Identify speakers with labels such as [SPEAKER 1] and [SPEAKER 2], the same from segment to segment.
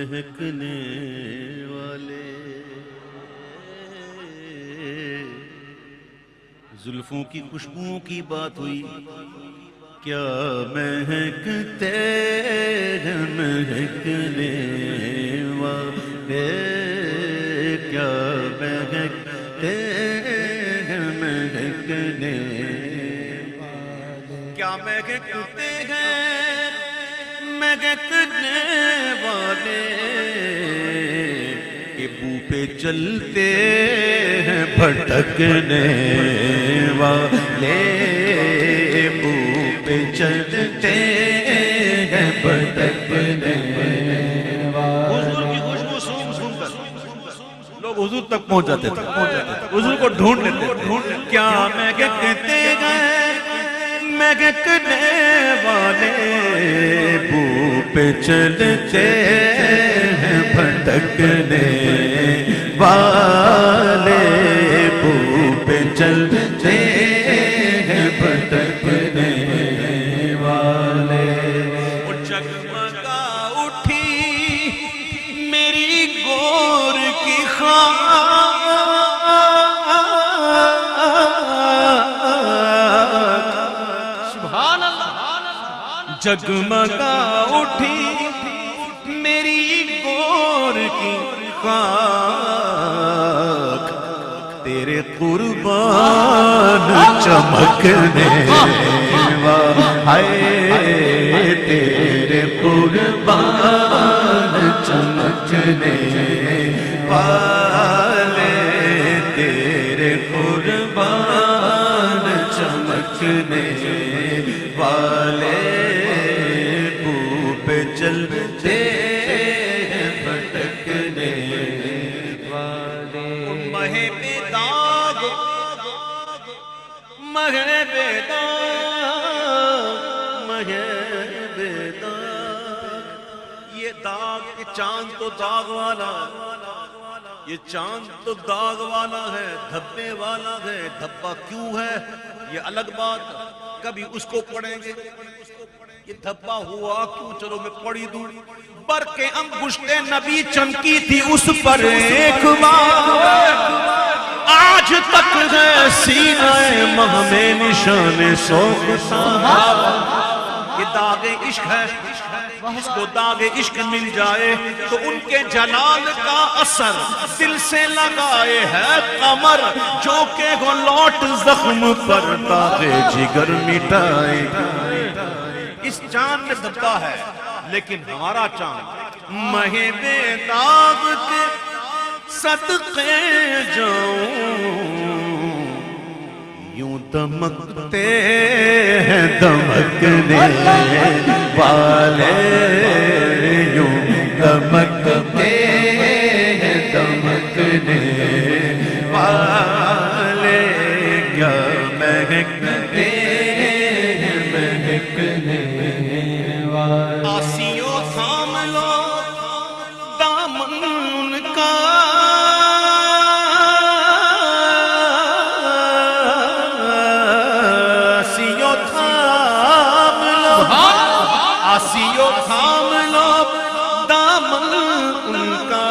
[SPEAKER 1] महकने वाले जुल्फों की खुशबुओं की बात हुई। क्या महकते हैं महकने वाले, क्या महकते हैं महकने वाले, क्या महकते हैं महकने वाले, के बू पे चलते हैं भटकने वाले, बू पे चलते हैं भटकने वाले। हुजूर की खुशबू सूंघ सूंघकर लोग हुजूर तक पहुंच जाते थे, हुजूर को ढूंढ लेते। क्या महकते गए महकने वाले, बू पे चलते हैं भटकने वाले, बू पे चलते हैं भटकने वाले। और जगमगा उठी मेरी गोर की खाक, सुभान अल्लाह। जगमगा उठी मेरी गोर की खाक, तेरे कुर्बान चमकने वाले, तेरे कुर्बान चमकने वाले, तेरे कुर्बान चमकने वाले, बू पे चलते भटकने वाले। महे बेदाग महे बेदाग महे बेदाग, ये दाग, ये चांद तो दाग वाला, ये चांद तो दाग वाला है, धब्बे वाला है। धब्बा क्यों है ये अलग बात, कभी उसको पढ़ेंगे। ये धब्बा हुआ क्यों, चलो मैं पढ़ी दूं। बरके अंगुष्ठे नबी चमकी थी उस पर एक बार, आज तक है सीनाए मह में निशाने शौक। ये दागे इश्क है, जिसको दागे इश्क मिल जाए तो उनके जलाल का असर दिल से लगाए है कमर, जो के हो लौट जख्म पर दागे जिगर मिटाए। इस चांद में धब्बा है, लेकिन हमारा चांद महे बेदाग के सदके जाऊं, यूं दमकते हैं दमकने वाले, यूं दमकते हैं दमकने वाले, क्या महकते हैं महकने वाले। आसियों थाम लो दामन उनका, आसियों थाम लो, आसियों थाम लो दामन उनका,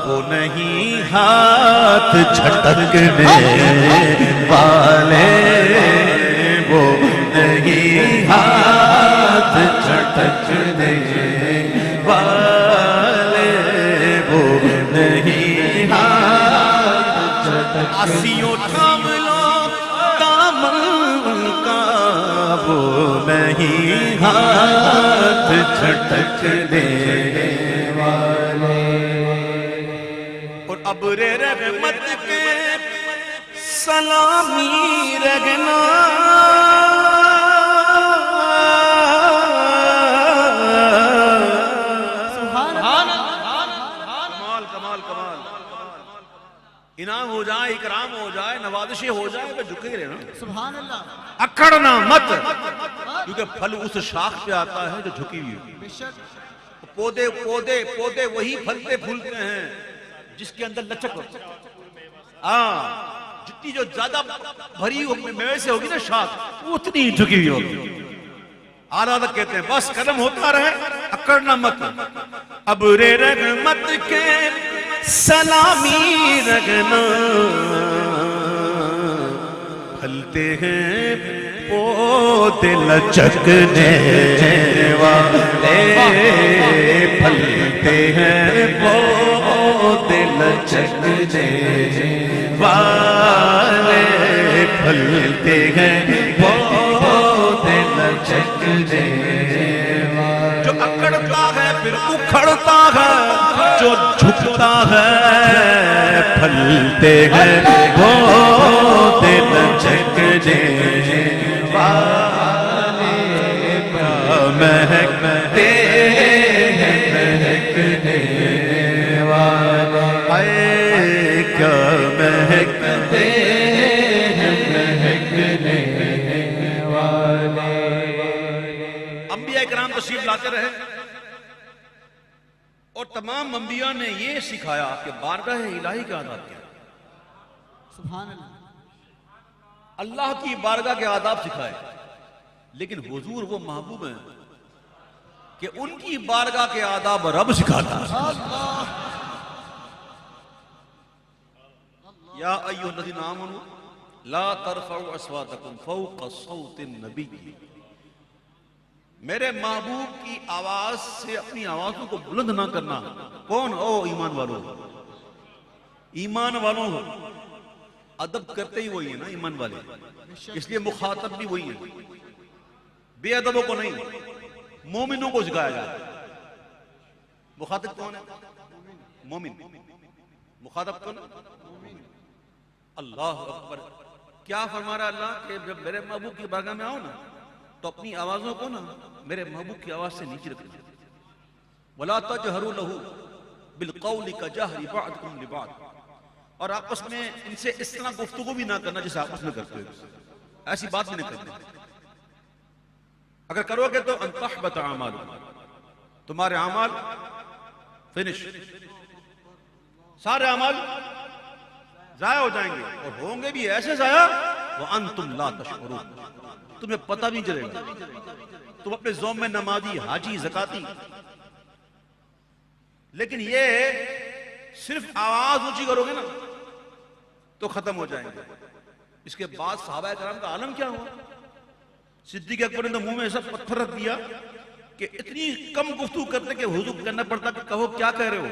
[SPEAKER 1] वो नहीं हाथ झटकने वाले, वो नहीं हाथ झटकने वाले, वो नहीं हाथ झटकने। आसियों थाम लो दामन उनका, वो नहीं हाथ झटकने वाले। और अब्रे रहमत के सलामी रगना, इनाम हो जाए, इकराम हो जाए, नवाज़िशें हो जाए तो झुके रहना। सुभान अल्लाह। अकड़ना मत, क्योंकि फल उस शाख पे आता है जो झुकी हुई। पौधे पौधे पौधे वही फलते फूलते हैं जिसके अंदर लचक हो। जितनी जो ज्यादा भरी मेवे से होगी ना शाख, उतनी झुकी हुई होगी। आला कहते हैं बस कदम होता रहे, अकड़ना मत। अब रे रहमत के सलामी रगना, फलते हैं पौधे लचकने वाले, फलते हैं पौधे लचकने वाले, फलते हैं पौधे लचकने वाले। जो अकड़ता है फिर उखड़ता है, जो झुकता है फलते हैं पौधे लचकने वाले, महकते हैं महकने वाले, क्या महकते हैं महकने वाले। अंबिया किराम तशरीफ लाते रहे और तमाम अंबिया ने ये सिखाया कि बारगाह इलाही का आदाब क्या है।
[SPEAKER 2] सुभान अल्लाह।
[SPEAKER 1] अल्लाह की बारगाह के आदाब सिखाए, लेकिन हुजूर वो महबूब हैं कि उनकी बारगाह के आदाब रब सिखाता है। या अय्युहल्लज़ीना आमनू ला तरफ़उ अस्वातकुम फ़ौक़ सौतिन नबी, मेरे महबूब की आवाज से अपनी आवाजों को बुलंद ना करना। कौन? ओ ईमान वालों, ईमान वालों हो। अदब करते ही वही है ना ईमान वाले, इसलिए मुखातब भी वही है, बेअदबों को नहीं, मोमिनों को सिखाया जाता है। मुखातब कौन है? मोमिन। मुखातब कौन है? अल्लाह अकबर। क्या फरमा रहा अल्लाह कि जब मेरे महबूब की बारगाह में आओ ना, तो अपनी आवाजों को ना मेरे महबूब की आवाज से नीचे रखना। वला तजहरू लहू बिलक़ौलि कजहरि बअदकुम लिबअद, और आपस में इनसे इस तरह गुफ्तगू भी ना करना जैसे आपस में करते हो, ऐसी बात भी नहीं करते। अगर करोगे तो अंतहबत अमालुकुम, तुम्हारे अमाल फिनिश, सारे अमाल जाया हो जाएंगे, और होंगे भी ऐसे जाया वो अंतुम ला तशउरून, तुम्हें पता भी चलेगा। तुम अपने ज़ौम में नमाजी, हाजी, ज़काती, लेकिन ये सिर्फ आवाज ऊंची करोगे ना तो खत्म हो जाएंगे। इसके बाद सहाबा कराम का आलम क्या हुआ? सिद्दीक़ अकबर ने मुंह में ऐसा पत्थर रख दिया कि इतनी कम गुफ्तगू करते कि हुजूर कहना पड़ता कि कहो क्या कह रहे हो।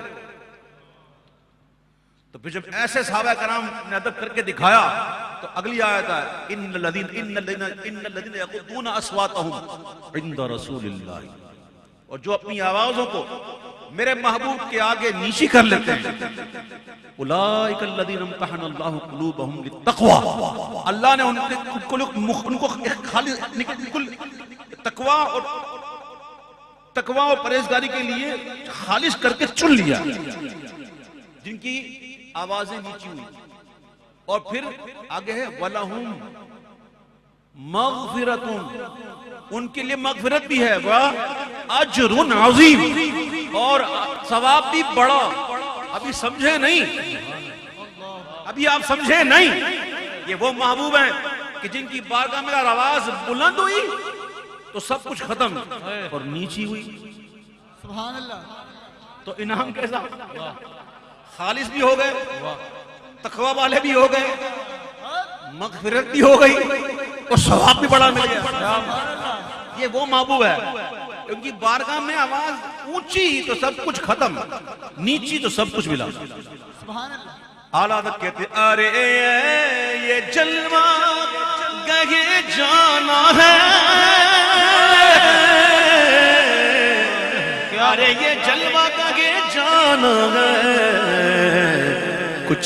[SPEAKER 1] तो फिर जब ऐसे सहाबा कराम ने अदब करके दिखाया तो अगली आयत है इन्नल्लज़ीना यग़ुद्दूना अस्वातहुम इंदा रसूलिल्लाह, और जो अपनी आवाजों को मेरे महबूब के आगे नीची कर लेते हैं, उलाइका अल्लज़ीना इम्तहनल्लाहु क़ुलूबहुम लित्तक़वा, अल्लाह ने उनको खाली बिल्कुल तकवा और परहेजगारी के लिए खालिश करके चुन लिया, जिनकी आवाजें नीची हुई। और फिर आगे है वलहुम मग़फ़िरतुन, उनके लिए मग़फ़िरत भी है, वह अज्रुन अज़ीम, और सवाब भी बड़ा। अभी समझे नहीं, अभी आप समझे नहीं, ये वो महबूब हैं कि जिनकी बारगाह में आवाज बुलंद हुई तो सब कुछ खत्म, और नीची हुई
[SPEAKER 2] सुभान अल्लाह।
[SPEAKER 1] तो इनाम कैसा? खालिस भी हो गए, तकवा वाले भी हो गए, मग़फ़िरत भी हो गई, और सवाब भी बड़ा मिल गया। ये वो महबूब है, उनकी बारगाह में आवाज ऊंची तो सब कुछ खत्म, नीची तो सब कुछ मिला।
[SPEAKER 2] सुभान अल्लाह।
[SPEAKER 1] आला तक कहते अरे ये जलवा गए जाना है, अरे ये जलवा गए जाना है, कुछ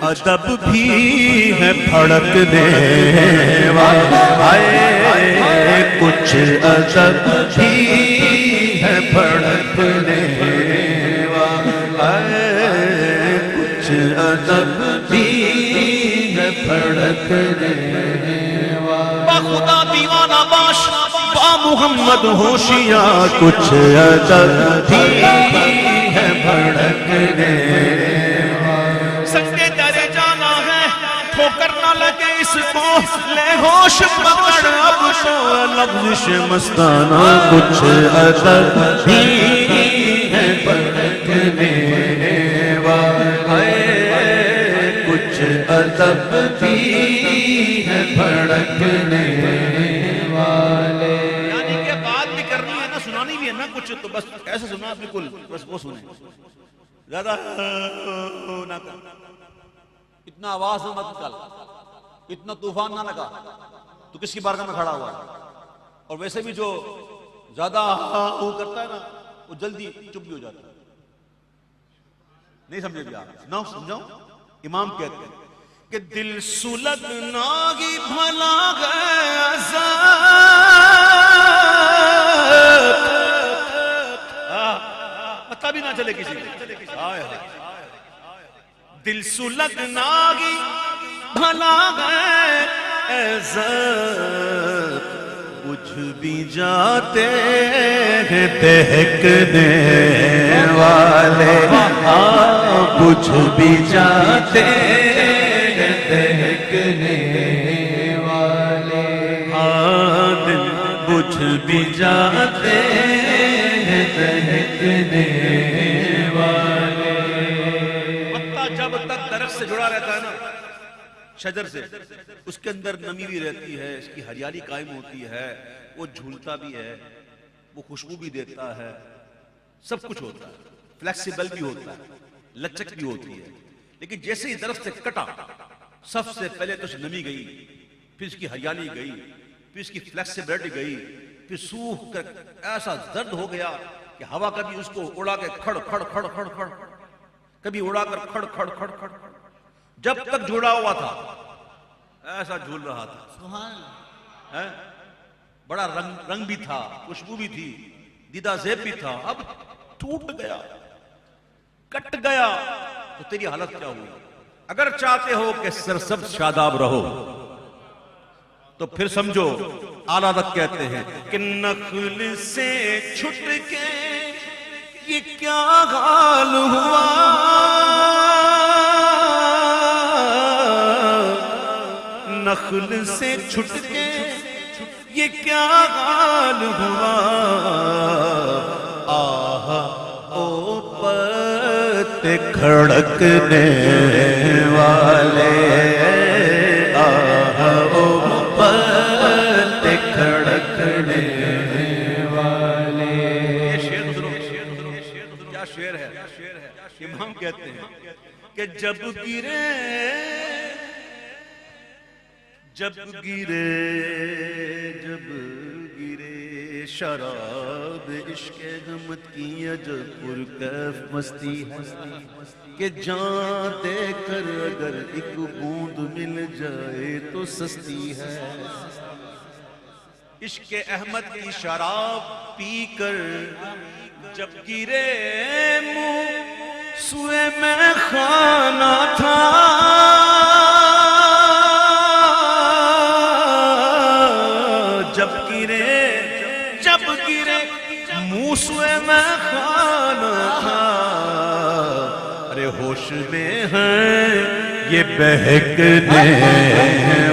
[SPEAKER 1] अदब भी है भड़कने वाले, कुछ अदब भी है भड़कने वाले, कुछ अदब भी है भड़कने वाले। खुदा दीवाना बाश बा मुहम्मद होशियार, कुछ अदब भी है भड़कने, संगे दरे जाना है ठोकर ना के इसको ले होश पकड़, अब तो लफ्ज़ मस्ताना कुछ अदब भी है भड़कने वाले, कुछ अदब भी है भड़कने वाले। यानी कि बात भी करनी है ना, सुनानी भी है ना कुछ, तो बस ऐसे सुना बिल्कुल, बस वो सुने, ज्यादा ना कर, इतना आवाज मत निकाल, इतना तूफान ना लगा, तो किसकी बारगाह में खड़ा हुआ है। और वैसे भी जो ज्यादा वो करता है ना, वो जल्दी चुप भी हो जाता है। नहीं समझे भी आप? ना समझाओ। इमाम कहते हैं कि दिल सुलगना ही भला गया, पता भी ना चले किसी को। दिल सुलगना ही भला गया, बुझ भी जाते हैं दहकने वाले, बुझ भी जाते हैं दहकने वाले, दिल बुझ भी जाते हैं दहकने वाले। पत्ता जब तक दरख्त से जुड़ा रहता है ना, शजर से, उसके अंदर नमी भी रहती है, इसकी हरियाली कायम होती है, वो झूलता भी है, वो खुशबू भी देता है, सब कुछ होता है, फ्लेक्सिबल भी होता है, लचक भी होती है। लेकिन जैसे ही दरख्त से कटा, सबसे पहले तो नमी गई, फिर इसकी हरियाली गई, फिर इसकी फ्लेक्सिबिलिटी गई, फिर सूख कर ऐसा दर्द हो गया कि हवा कभी उसको उड़ा के खड़ खड़ खड़ खड़ खड़, कभी उड़ा कर खड़ खड़ खड़ खड़, जब तक जुड़ा हुआ था ऐसा झूल रहा था।
[SPEAKER 2] सुभान
[SPEAKER 1] है? बड़ा रंग भी था, खुशबू भी थी, दीदा ज़ेब भी था। अब टूट गया, कट गया, तो तेरी हालत क्या हुई? अगर चाहते हो कि सरसब्ज शादाब रहो, तो फिर समझो आला तक कहते हैं कि नखल से छुट के ये क्या हाल हुआ, नखल से छुट के ये क्या हाल हुआ, आह ओ पत्ते खड़कने वाले, आह ओ पत्ते खड़कने वाले। ये शेर सुनो, क्या शेर है? इमाम कहते हैं कि जब गिरे, जब गिरे, जब गिरे शराब इश्क़े गमत की अजब पुरकैफ मस्ती है, कि जान देकर अगर एक बूंद मिल जाए तो सस्ती है। इश्क़े अहमद की शराब पीकर जब गिरे मुँह सुए में खाना था, जब गिरे मूसुए में खाना था, अरे होश में हैं ये बहकने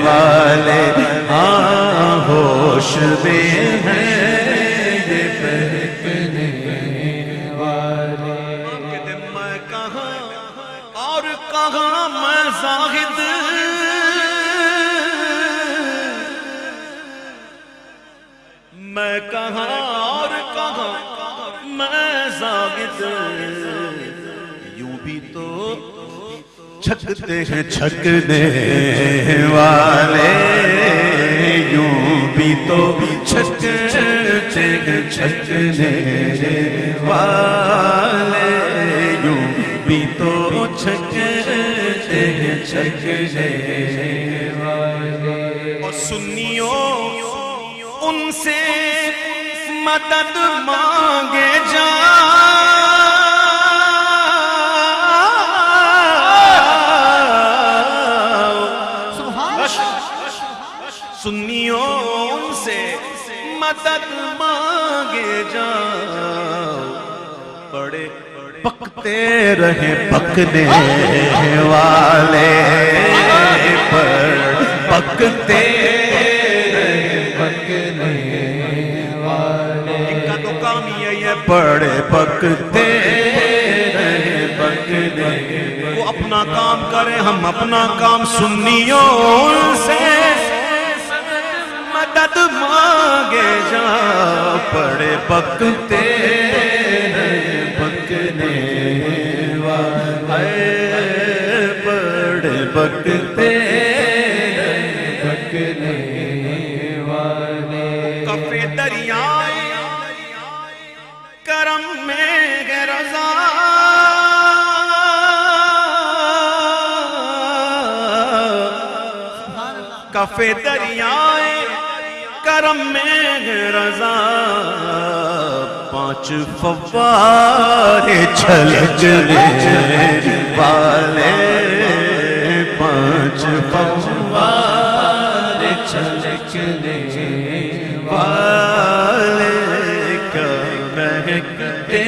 [SPEAKER 1] वाले, हाँ होश में हैं ये बहकने वाले। कहते मैं कहाँ और कहाँ मैं ज़ाहिद, मैं कहाँ और कहाँ मैं ज़ाहिद, यूं भी तो छकते हैं छकने वाले, यूं भी तो छकते हैं छकने वाले, यूं भी तो छकते हैं छकने वाले। और सुन्नियों उनसे मदद मांगे जा, सुन्नियों उनसे मदद मांगे जा, पड़े पकते रहे पकने वाले, बकते
[SPEAKER 3] बकने वाले
[SPEAKER 1] इनका तो काम ही है ये बड़े बकते बकने वो अपना काम करे हम अपना काम सुन्नियों से मदद मांगे जा बड़े बकते
[SPEAKER 3] बकने वाले
[SPEAKER 1] बड़े बकते
[SPEAKER 3] बकने वाले
[SPEAKER 1] कफे दरियाए करम में है रजा
[SPEAKER 2] सुभान अल्लाह
[SPEAKER 1] कफे दरियाए करम में है रजा पांच फव्वारे छलकने वाले पांच फव्वारे
[SPEAKER 3] छलकने
[SPEAKER 1] वाले का महकते